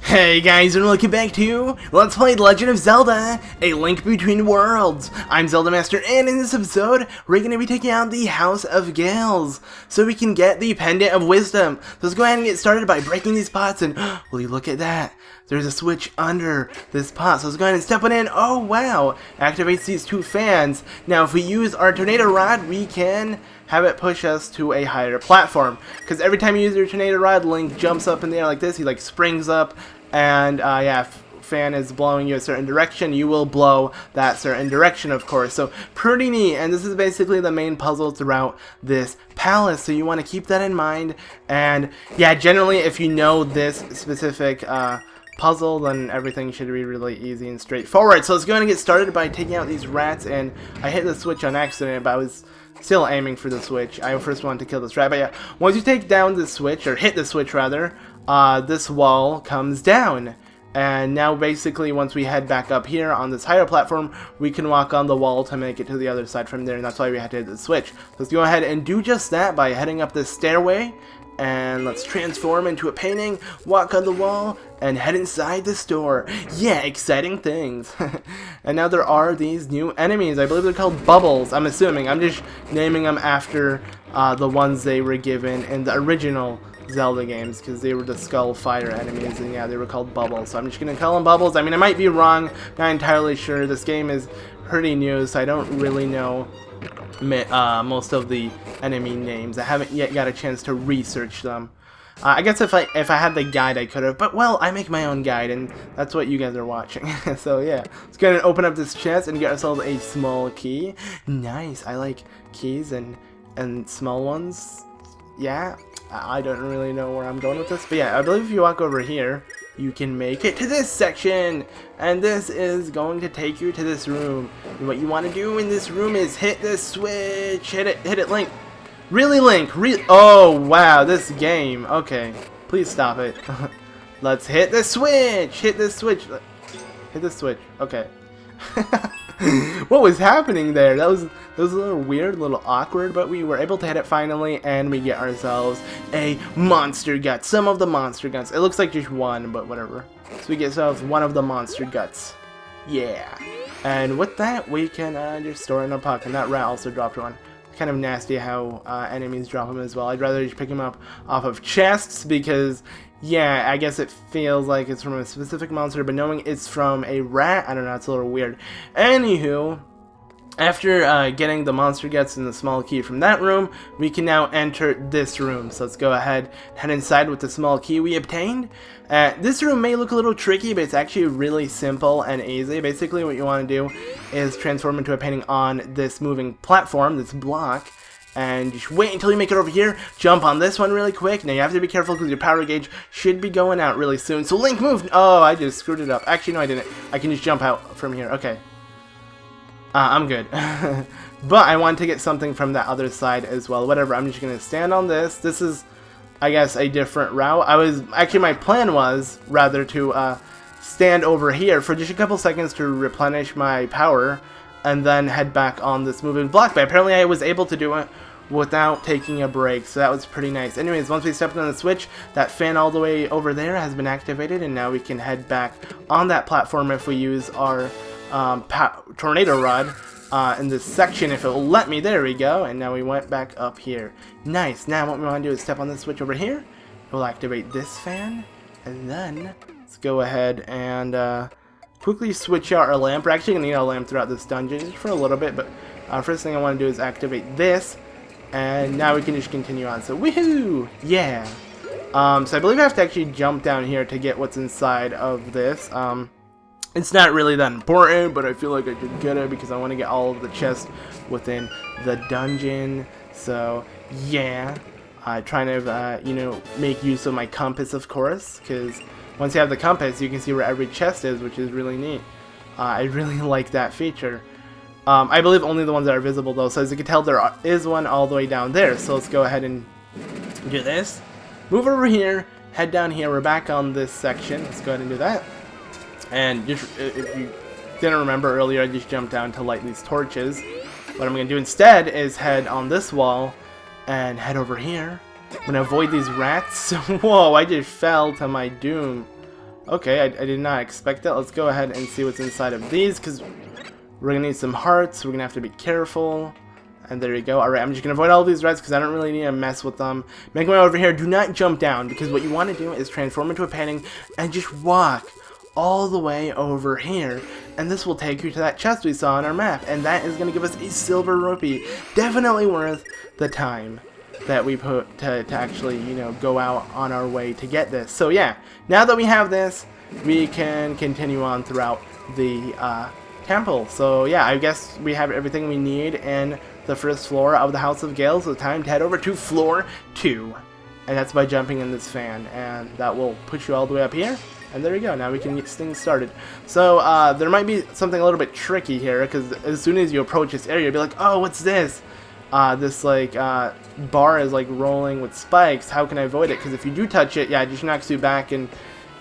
Hey guys, and welcome back to Let's Play Legend of Zelda, A Link Between Worlds. I'm ZeldaMaster, and in this episode, we're going to be taking out the House of Gales, so we can get the Pendant of Wisdom. So let's go ahead and get started by breaking these pots, and will you look at that? There's a switch under this pot, so let's go ahead and step it in. Oh wow, activates these two fans. Now if we use our tornado rod, we can have it push us to a higher platform, because every time you use your tornado rod, Link jumps up in the air like this. He like springs up, and yeah, if fan is blowing you a certain direction, you will blow that certain direction, of course. So pretty neat, and this is basically the main puzzle throughout this palace, so you want to keep that in mind. And yeah, generally if you know this specific puzzle, then everything should be really easy and straightforward. So let's go ahead and get started by taking out these rats. And I hit the switch on accident, but I was still aiming for the switch. I first wanted to kill this rat, but yeah, once you take down the switch, or hit the switch rather, this wall comes down. And now basically once we head back up here on this higher platform, we can walk on the wall to make it to the other side from there, and that's why we had to hit the switch. Let's go ahead and do just that by heading up this stairway. And let's transform into a painting, walk on the wall, and head inside the store. Yeah, exciting things. And now there are these new enemies. I believe they're called bubbles, I'm assuming. I'm just naming them after the ones they were given in the original Zelda games, because they were the skull fire enemies, and yeah, they were called bubbles. So I'm just going to call them bubbles. I mean, I might be wrong, not entirely sure. This game is pretty new, so I don't really know most of the enemy names. I haven't yet got a chance to research them. I guess if I had the guide, I could have, but well, I make my own guide, and that's what you guys are watching. So yeah, let's go ahead and open up this chest and get ourselves a small key. Nice, I like keys and small ones. Yeah, I don't really know where I'm going with this, but yeah, I believe if you walk over here, you can make it to this section, and this is going to take you to this room. And what you want to do in this room is hit this switch. Hit it, Link. Really, Link? Oh, wow, this game. Okay, please stop it. Let's hit the switch. Hit the switch. Hit the switch. Okay. What was happening there? That was a little weird, a little awkward, but we were able to hit it finally, and we get ourselves a monster gut. Some of the monster guts. It looks like just one, but whatever. So we get ourselves one of the monster guts. Yeah. And with that, we can just store it in our pocket. That rat also dropped one. Kind of nasty how enemies drop them as well. I'd rather just pick them up off of chests, because yeah, I guess it feels like it's from a specific monster, but knowing it's from a rat, I don't know, it's a little weird. Anywho, after getting the monster guts and the small key from that room, we can now enter this room. So let's go ahead, head inside with the small key we obtained. This room may look a little tricky, but it's actually really simple and easy. Basically what you want to do is transform into a painting on this moving platform, this block, and just wait until you make it over here. Jump on this one really quick. Now you have to be careful because your power gauge should be going out really soon. So Link, move! Oh, I just screwed it up. Actually, no, I didn't. I can just jump out from here. Okay. I'm good. But I want to get something from that other side as well. Whatever, I'm just going to stand on this. This is, I guess, a different route. Actually, my plan was rather to stand over here for just a couple seconds to replenish my power, and then head back on this moving block. But apparently I was able to do it without taking a break, so that was pretty nice. Anyways, once we stepped on the switch, that fan all the way over there has been activated, and now we can head back on that platform if we use our tornado rod in this section, if it will let me. There we go, and now we went back up here. Nice. Now what we want to do is step on the switch over here. We'll activate this fan, and then let's go ahead and quickly switch out our lamp. We're actually going to need our lamp throughout this dungeon just for a little bit, but first thing I want to do is activate this, and now we can just continue on. So woohoo! Yeah! So I believe I have to actually jump down here to get what's inside of this. It's not really that important, but I feel like I should get it because I want to get all of the chests within the dungeon. So yeah, trying to you know, make use of my compass, of course, because once you have the compass, you can see where every chest is, which is really neat. I really like that feature. I believe only the ones that are visible though, so as you can tell, there is one all the way down there. So let's go ahead and do this. Move over here, head down here. We're back on this section. Let's go ahead and do that. And just, if you didn't remember earlier, I just jumped down to light these torches. What I'm going to do instead is head on this wall and head over here. I'm going to avoid these rats. Whoa, I just fell to my doom. Okay, I did not expect that. Let's go ahead and see what's inside of these, because we're going to need some hearts. We're going to have to be careful. And there you go. Alright, I'm just going to avoid all these reds because I don't really need to mess with them. Make my way over here. Do not jump down, because what you want to do is transform into a painting and just walk all the way over here. And this will take you to that chest we saw on our map. And that is going to give us a silver rupee. Definitely worth the time that we put to actually, you know, go out on our way to get this. So yeah, now that we have this, we can continue on throughout the temple. So yeah, I guess we have everything we need in the first floor of the House of Gales. So time to head over to floor 2. And that's by jumping in this fan. And that will push you all the way up here. And there you go, now we can get things started. So there might be something a little bit tricky here, because as soon as you approach this area, you'll be like, oh, what's this? This like bar is like rolling with spikes. How can I avoid it? Because if you do touch it, yeah, it just knocks you back, and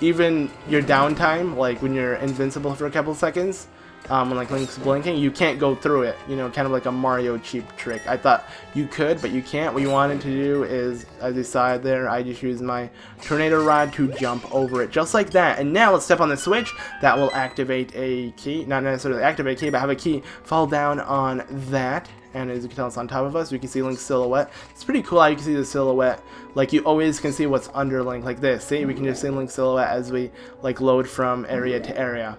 even your downtime, like when you're invincible for a couple seconds, when like Link's blinking, you can't go through it. You know, kind of like a Mario cheap trick. I thought you could, but you can't. What you wanted to do is, as you saw there, I just used my tornado rod to jump over it, just like that. And now let's step on the switch. That will activate a key. Not necessarily activate a key, but have a key fall down on that. And as you can tell, it's on top of us. We can see Link's silhouette. It's pretty cool how you can see the silhouette. Like, you always can see what's under Link, like this. See, we can just see Link's silhouette as we, like, load from area to area.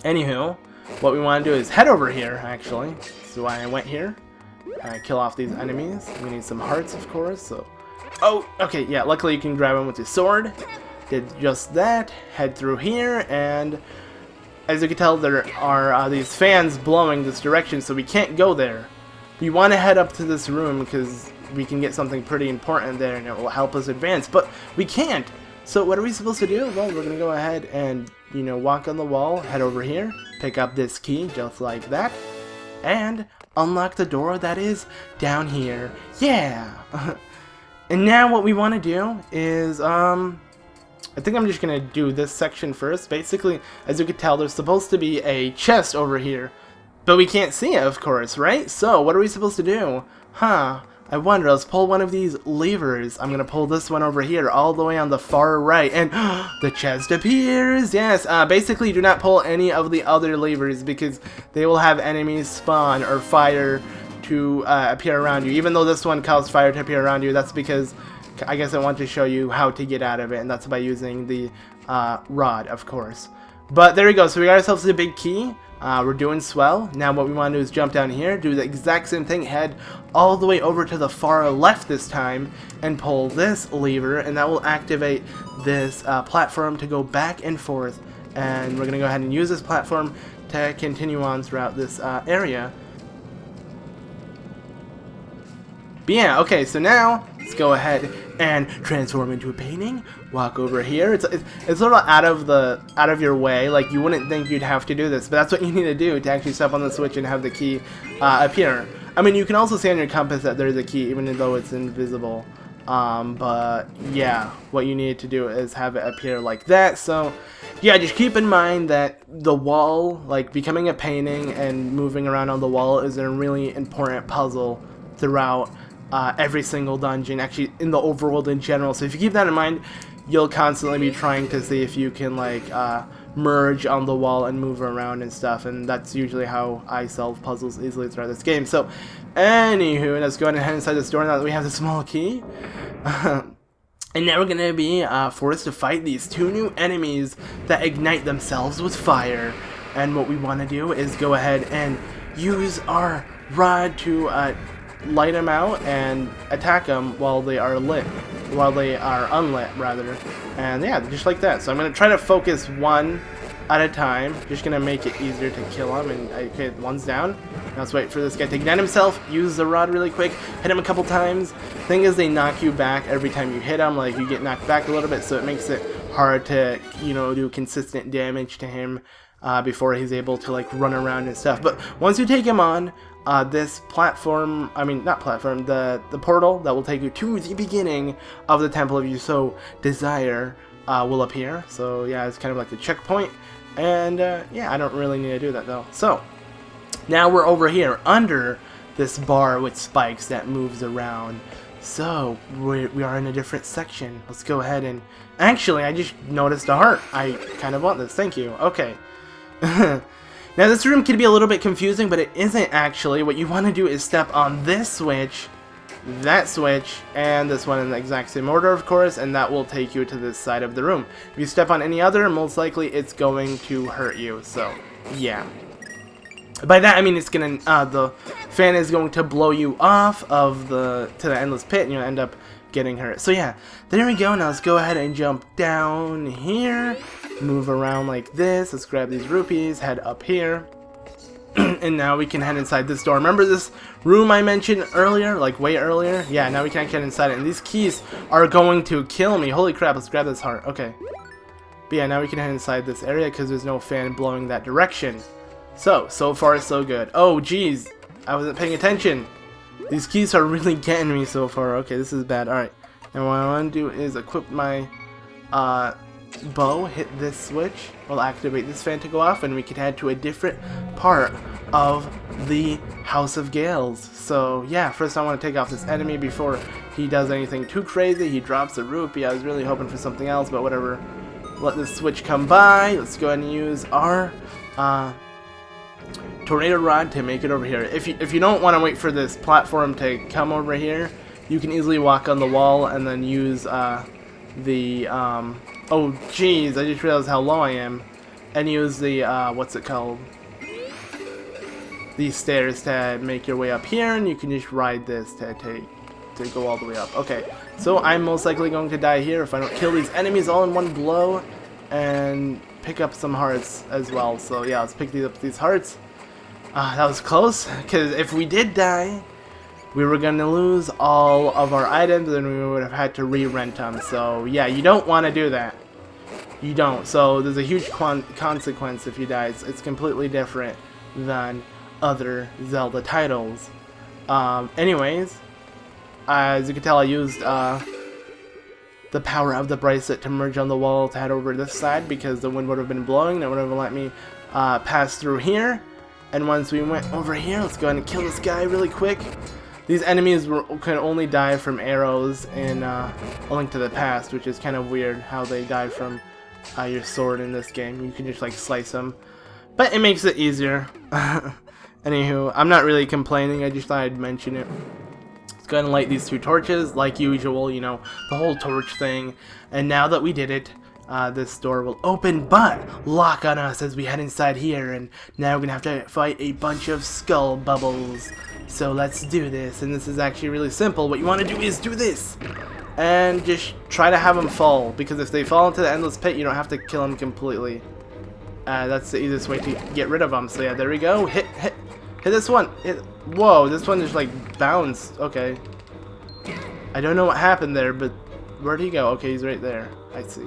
Anywho, what we want to do is head over here, actually. So I went here. Kill off these enemies. We need some hearts, of course, so... Oh, okay, yeah, luckily you can grab them with your sword. Did just that. Head through here, and... as you can tell, there are these fans blowing this direction, so we can't go there. We want to head up to this room because we can get something pretty important there and it will help us advance, but we can't. So what are we supposed to do? Well, we're going to go ahead and, you know, walk on the wall, head over here, pick up this key just like that, and unlock the door that is down here. Yeah! And now what we want to do is, I think I'm just going to do this section first. Basically, as you can tell, there's supposed to be a chest over here. But we can't see it, of course, right? So, what are we supposed to do? Huh, I wonder, let's pull one of these levers. I'm going to pull this one over here, all the way on the far right, and the chest appears! Yes, basically do not pull any of the other levers, because they will have enemies spawn, or fire to appear around you. Even though this one caused fire to appear around you, that's because I guess I want to show you how to get out of it, and that's by using the rod, of course. But there we go, so we got ourselves a big key. We're doing swell. Now what we want to do is jump down here, do the exact same thing, head all the way over to the far left this time, and pull this lever, and that will activate this platform to go back and forth. And we're going to go ahead and use this platform to continue on throughout this area. But yeah, okay, so now let's go ahead and transform into a painting. Walk over here. It's a little out of your way. Like, you wouldn't think you'd have to do this, but that's what you need to do to actually step on the switch and have the key appear. I mean, you can also see on your compass that there's a key, even though it's invisible. But yeah, what you need to do is have it appear like that. So yeah, just keep in mind that the wall, like becoming a painting and moving around on the wall, is a really important puzzle throughout every single dungeon, actually in the overworld in general. So if you keep that in mind, you'll constantly be trying to see if you can like merge on the wall and move around and stuff, and that's usually how I solve puzzles easily throughout this game. So anywho, let's go ahead and head inside this door now that we have the small key. And now we're going to be forced to fight these two new enemies that ignite themselves with fire. And what we want to do is go ahead and use our rod to light them out and attack them while they are lit. While they are unlit, rather. And yeah, just like that. So I'm going to try to focus one at a time. Just going to make it easier to kill them. And okay, one's down. Now let's wait for this guy to ignite himself. Use the rod really quick. Hit him a couple times. Thing is, they knock you back every time you hit him. Like, you get knocked back a little bit, so it makes it hard to, you know, do consistent damage to him before he's able to, like, run around and stuff. But once you take him on, this platform, I mean, not platform, the portal that will take you to the beginning of the temple if you so desire will appear. So yeah, it's kind of like the checkpoint. And yeah, I don't really need to do that though. So now we're over here under this bar with spikes that moves around. So, we are in a different section. Let's go ahead and... Actually, I just noticed a heart. I kind of want this. Thank you. Okay. Now, this room can be a little bit confusing, but it isn't actually. What you want to do is step on this switch, that switch, and this one in the exact same order, of course, and that will take you to this side of the room. If you step on any other, most likely it's going to hurt you. So, yeah. By that I mean it's gonna the fan is going to blow you off of to the endless pit, and you'll end up getting hurt. So yeah, there we go. Now let's go ahead and jump down here, move around like this. Let's grab these rupees, head up here, and now we can head inside this door. Remember this room I mentioned earlier, like way earlier? Yeah, now we can't get inside it, and these keys are going to kill me. Holy crap! Let's grab this heart. Okay, but yeah, now we can head inside this area because there's no fan blowing that direction. So far so good. Oh geez, I wasn't paying attention. These keys are really getting me so far. Okay, this is bad. Alright, and what I want to do is equip my bow, hit this switch, we'll activate this fan to go off, and we can head to a different part of the House of Gales. So yeah, first I want to take off this enemy before he does anything too crazy. He drops a rupee. I was really hoping for something else, but whatever. Let this switch come by. Let's go ahead and use our tornado rod to make it over here. If you don't want to wait for this platform to come over here, you can easily walk on the wall and then use oh jeez, I just realized how low I am, and use the what's it called, these stairs to make your way up here, and you can just ride this to go all the way up. Okay, so I'm most likely going to die here if I don't kill these enemies all in one blow and pick up some hearts as well. So yeah, let's pick these hearts. That was close, because if we did die, we were going to lose all of our items, and we would have had to re-rent them. So yeah, you don't want to do that. You don't. So there's a huge consequence if you die. It's completely different than other Zelda titles. Anyways, as you can tell, I used the power of the bracelet to merge on the wall to head over to this side, because the wind would have been blowing. That would have let me pass through here. And once we went over here, let's go ahead and kill this guy really quick. These enemies can only die from arrows in A Link to the Past, which is kind of weird how they die from your sword in this game. You can just like slice them, but it makes it easier. Anywho, I'm not really complaining, I just thought I'd mention it. Let's go ahead and light these two torches like usual, you know, the whole torch thing. And now that we did it, this door will open but lock on us as we head inside here, and now we're gonna have to fight a bunch of skull bubbles. So let's do this, and this is actually really simple. What you want to do is do this and just try to have them fall, because if they fall into the endless pit, you don't have to kill them completely. That's the easiest way to get rid of them. So yeah, there we go. Hit this one. Whoa, this one just like bounced. Okay, I don't know what happened there, but where'd he go? Okay, he's right there. I see.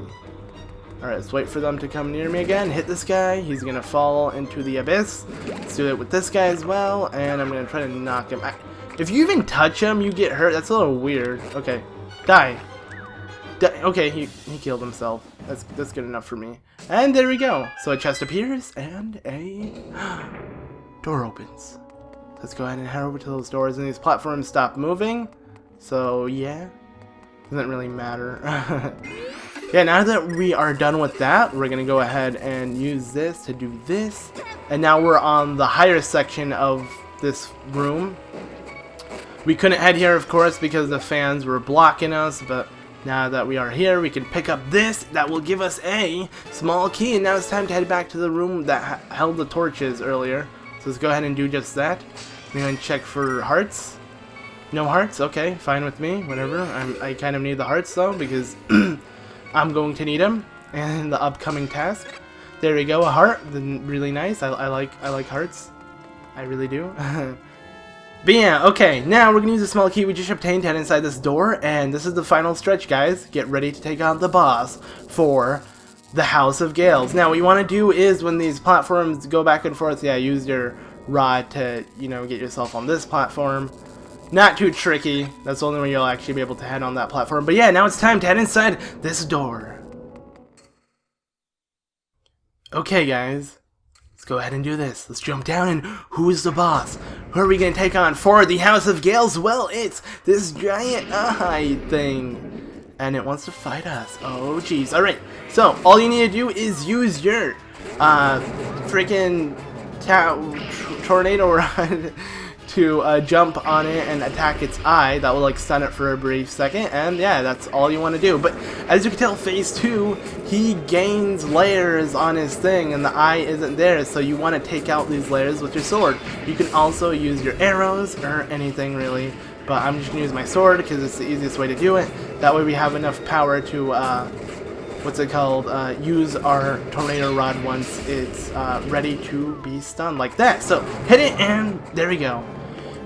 Alright, let's wait for them to come near me again. Hit this guy. He's gonna fall into the abyss. Let's do it with this guy as well, and I'm gonna try to knock him. If you even touch him, you get hurt. That's a little weird. Okay, die. Okay, he killed himself. That's good enough for me. And there we go. So a chest appears, and a door opens. Let's go ahead and head over to those doors, and these platforms stop moving. So yeah, doesn't really matter. Yeah, now that we are done with that, we're going to go ahead and use this to do this. And now we're on the higher section of this room. We couldn't head here, of course, because the fans were blocking us, but now that we are here, we can pick up this. That will give us a small key, and now it's time to head back to the room that held the torches earlier. So let's go ahead and do just that. We're going to check for hearts. No hearts? Okay, fine with me, whatever. I kind of need the hearts, though, because I'm going to need them in the upcoming task. There we go, a heart. Really nice. I like hearts. I really do. But yeah, okay. Now we're gonna use the small key we just obtained to head inside this door, and this is the final stretch, guys. Get ready to take on the boss for the House of Gales. Now, what you want to do is when these platforms go back and forth, yeah, use your rod to, you know, get yourself on this platform. Not too tricky. That's the only way you'll actually be able to head on that platform. But yeah, now it's time to head inside this door. Okay, guys. Let's go ahead and do this. Let's jump down, and who is the boss? Who are we gonna take on for the House of Gales? Well, it's this giant eye thing, and it wants to fight us. Oh jeez. Alright, so all you need to do is use your freaking tornado rod to jump on it and attack its eye. That will like stun it for a brief second, and yeah, that's all you want to do. But as you can tell, phase 2, he gains layers on his thing and the eye isn't there, so you want to take out these layers with your sword. You can also use your arrows or anything really, but I'm just gonna use my sword because it's the easiest way to do it. That way we have enough power to use our tornado rod once it's ready to be stunned like that. So hit it, and there we go.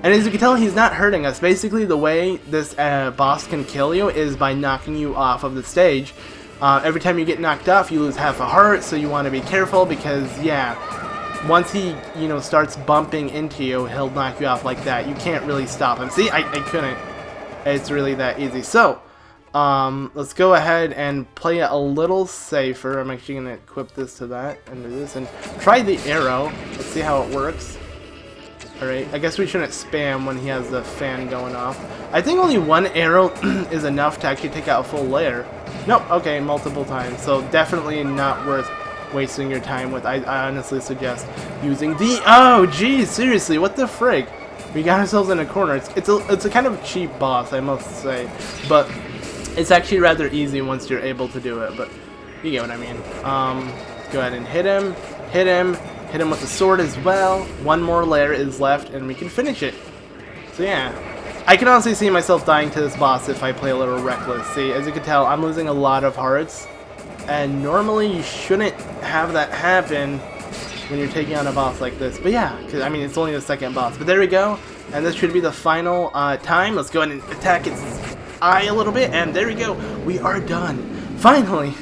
And as you can tell, he's not hurting us. Basically, the way this boss can kill you is by knocking you off of the stage. Every time you get knocked off, you lose half a heart, so you want to be careful because, yeah, once he, starts bumping into you, he'll knock you off like that. You can't really stop him. See, I couldn't. It's really that easy. So, let's go ahead and play it a little safer. I'm actually going to equip this to that and do this and try the arrow. Let's see how it works. Alright, I guess we shouldn't spam when he has the fan going off. I think only one arrow is enough to actually take out a full layer. Nope, okay, multiple times. So definitely not worth wasting your time with. I honestly suggest using the... Oh, geez, seriously, what the frig? We got ourselves in a corner. It's a kind of cheap boss, I must say. But it's actually rather easy once you're able to do it. But you get what I mean. Go ahead and hit him. Hit him. Hit him with the sword as well. One more layer is left and we can finish it. So yeah, I can honestly see myself dying to this boss if I play a little reckless. See, as you can tell, I'm losing a lot of hearts, and normally you shouldn't have that happen when you're taking on a boss like this. But yeah, because I mean it's only the second boss. But there we go, and this should be the final time. Let's go ahead and attack its eye a little bit, and there we go. We are done. Finally.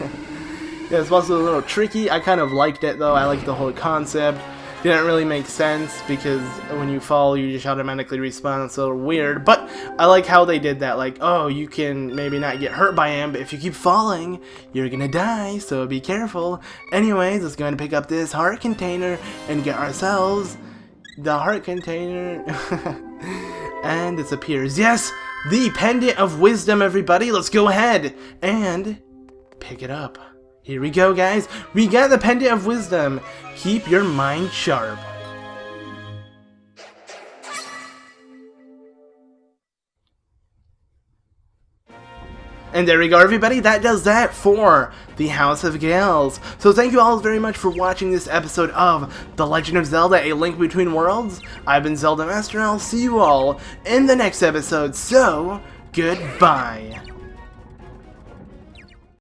Yeah, it's also a little tricky. I kind of liked it though. I liked the whole concept. Didn't really make sense because when you fall, you just automatically respawn. It's a little weird, but I like how they did that. Like, oh, you can maybe not get hurt by him, but if you keep falling, you're gonna die, so be careful. Anyways, let's go ahead and pick up this heart container and get ourselves the heart container. And disappears. Yes, the Pendant of Wisdom, everybody. Let's go ahead and pick it up. Here we go, guys. We got the Pendant of Wisdom. Keep your mind sharp. And there we go, everybody. That does that for the House of Gales. So thank you all very much for watching this episode of The Legend of Zelda, A Link Between Worlds. I've been ZeldaMaster, and I'll see you all in the next episode. So, goodbye.